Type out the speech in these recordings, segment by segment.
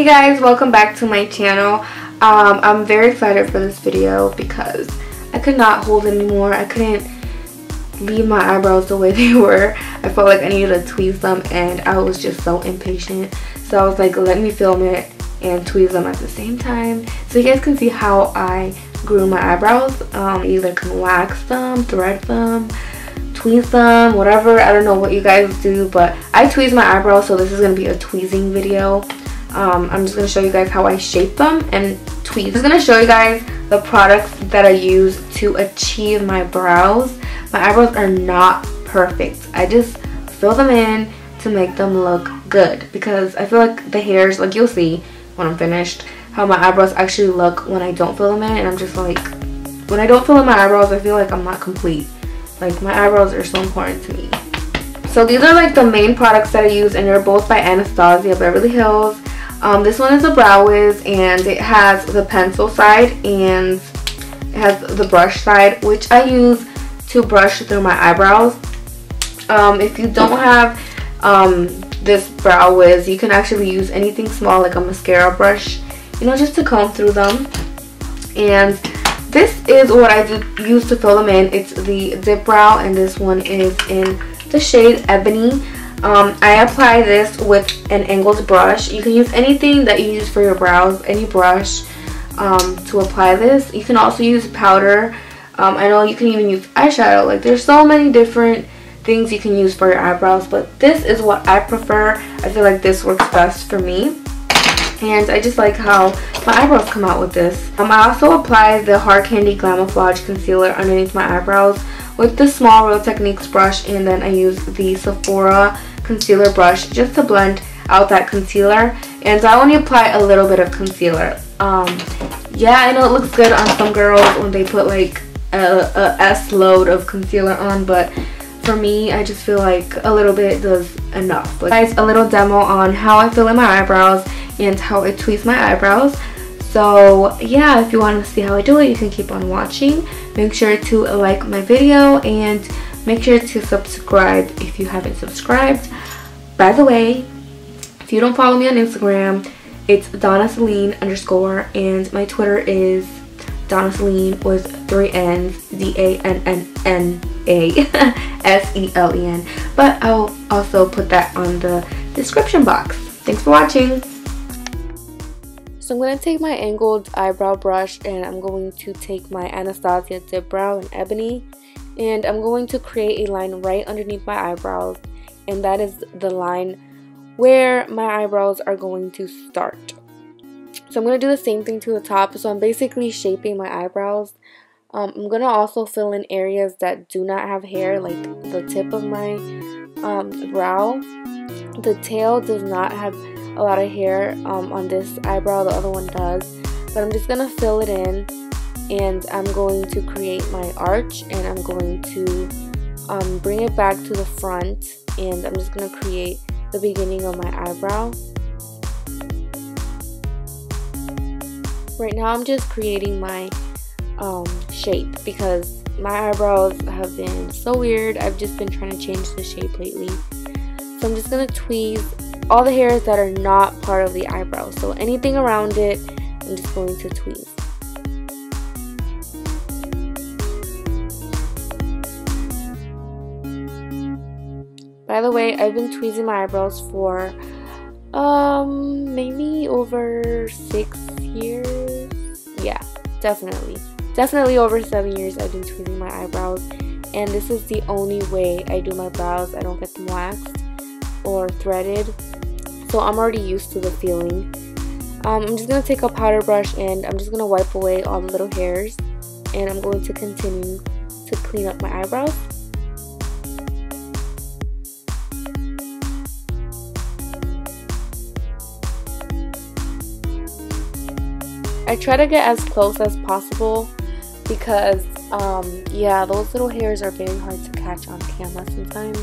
Hey guys, welcome back to my channel. I'm very excited for this video because I could not hold anymore. I couldn't leave my eyebrows the way they were. I felt like I needed to tweeze them and I was just so impatient. So I was like, let me film it and tweeze them at the same time so you guys can see how I grew my eyebrows. Either can wax them, thread them, tweeze them, whatever. I don't know what you guys do, but I tweeze my eyebrows, so this is going to be a tweezing video. I'm just going to show you guys how I shape them and tweeze. I'm just going to show you guys the products that I use to achieve my brows. My eyebrows are not perfect. I just fill them in to make them look good because I feel like the hairs, like you'll see when I'm finished, how my eyebrows actually look when I don't fill them in, and I'm just like, when I don't fill in my eyebrows, I feel like I'm not complete. Like, my eyebrows are so important to me. So these are like the main products that I use, and they're both by Anastasia, Beverly Hills. This one is a Brow Wiz, and it has the pencil side and it has the brush side, which I use to brush through my eyebrows. If you don't have this Brow Wiz, you can actually use anything small like a mascara brush, you know, just to comb through them. And this is what I use to fill them in. It's the Dipbrow, and this one is in the shade Ebony. I apply this with an angled brush. You can use anything that you use for your brows, any brush, to apply this. You can also use powder. I know you can even use eyeshadow. Like, there's so many different things you can use for your eyebrows, but this is what I prefer. I feel like this works best for me, and I just like how my eyebrows come out with this. I also apply the Hard Candy Glamouflage Concealer underneath my eyebrows with the small Real Techniques brush, and then I use the Sephora concealer brush just to blend out that concealer, and I only apply a little bit of concealer. Yeah, I know it looks good on some girls when they put like a S load of concealer on, but for me, I just feel like a little bit does enough. Like, guys, a little demo on how I fill in my eyebrows and how I tweeze my eyebrows. So yeah, if you want to see how I do it, you can keep on watching. Make sure to like my video and make sure to subscribe if you haven't subscribed. By the way, if you don't follow me on Instagram, it's DonnaCeline_, and my Twitter is DonnaCeline with 3 N's, DANNASELEN. But I'll also put that on the description box. Thanks for watching. So I'm going to take my angled eyebrow brush, and I'm going to take my Anastasia Dipbrow in Ebony, and I'm going to create a line right underneath my eyebrows, and that is the line where my eyebrows are going to start. So I'm going to do the same thing to the top. So I'm basically shaping my eyebrows. I'm going to also fill in areas that do not have hair, like the tip of my brow. The tail does not have a lot of hair on this eyebrow, the other one does. But I'm just going to fill it in, and I'm going to create my arch, and I'm going to bring it back to the front, and I'm just going to create the beginning of my eyebrow. Right now I'm just creating my shape because my eyebrows have been so weird. I've just been trying to change the shape lately. So I'm just going to tweeze all the hairs that are not part of the eyebrow. So anything around it, I'm just going to tweeze. By the way, I've been tweezing my eyebrows for maybe over 6 years. Yeah, definitely over 7 years I've been tweezing my eyebrows, and this is the only way I do my brows. I don't get them waxed or threaded, so I'm already used to the feeling. I'm just going to take a powder brush, and I'm just going to wipe away all the little hairs, and I'm going to continue to clean up my eyebrows. I try to get as close as possible because, yeah, those little hairs are very hard to catch on camera sometimes.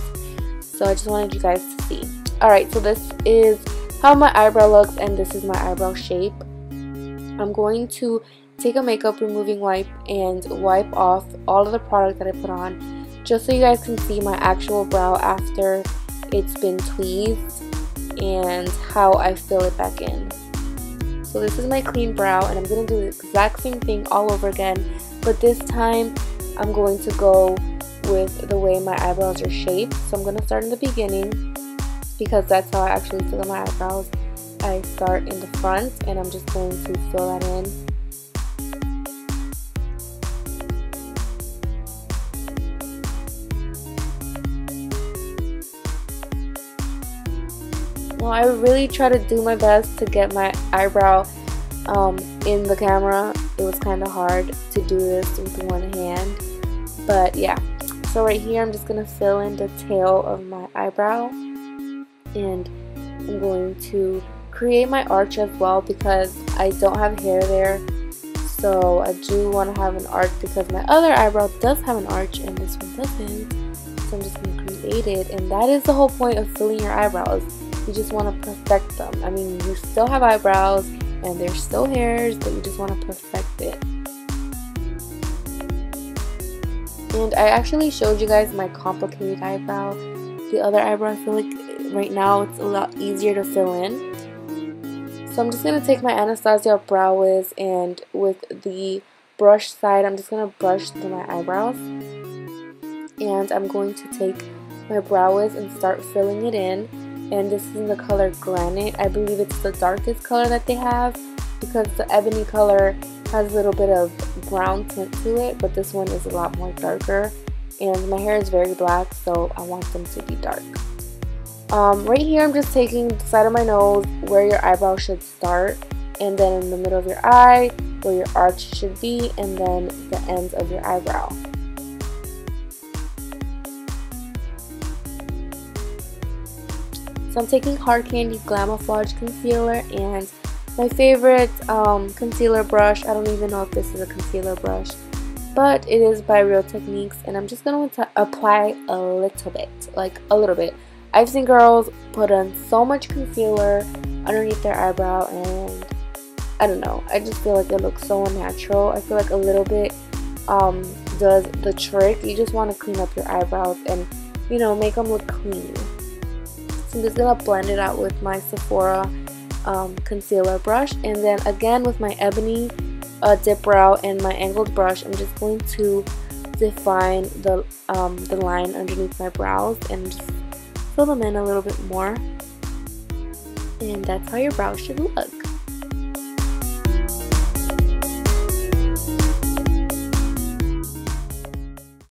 So I just wanted you guys to see. Alright, so this is how my eyebrow looks, and this is my eyebrow shape. I'm going to take a makeup removing wipe and wipe off all of the product that I put on, just so you guys can see my actual brow after it's been tweezed and how I fill it back in. So this is my clean brow, and I'm going to do the exact same thing all over again, but this time I'm going to go with the way my eyebrows are shaped. So I'm going to start in the beginning because that's how I actually fill in my eyebrows. I start in the front and I'm just going to fill that in. Now I really try to do my best to get my eyebrow in the camera. It was kind of hard to do this with one hand, but yeah. So right here I'm just going to fill in the tail of my eyebrow, and I'm going to create my arch as well because I don't have hair there, so I do want to have an arch because my other eyebrow does have an arch and this one doesn't. So I'm just going to create it, and that is the whole point of filling your eyebrows. You just want to perfect them. I mean, you still have eyebrows and there's still hairs, but you just want to perfect it. And I actually showed you guys my complicated eyebrow. The other eyebrow, I feel like right now it's a lot easier to fill in. So I'm just going to take my Anastasia brow wiz, and with the brush side I'm just going to brush through my eyebrows. And I'm going to take my brow wiz and start filling it in. And this is in the color Granite. I believe it's the darkest color that they have because the Ebony color has a little bit of brown tint to it, but this one is a lot more darker. And my hair is very black, so I want them to be dark. Right here I'm just taking the side of my nose where your eyebrow should start, and then in the middle of your eye where your arch should be, and then the ends of your eyebrow. So I'm taking Hard Candy Glamouflage Concealer and my favorite concealer brush. I don't even know if this is a concealer brush, but it is by Real Techniques, and I'm just going to apply a little bit, like a little bit. I've seen girls put on so much concealer underneath their eyebrow, and I don't know, I just feel like it looks so unnatural. I feel like a little bit does the trick. You just want to clean up your eyebrows and, you know, make them look clean. So I'm just going to blend it out with my Sephora concealer brush, and then again with my Ebony Dipbrow and my angled brush, I'm just going to define the line underneath my brows and just fill them in a little bit more. And that's how your brows should look.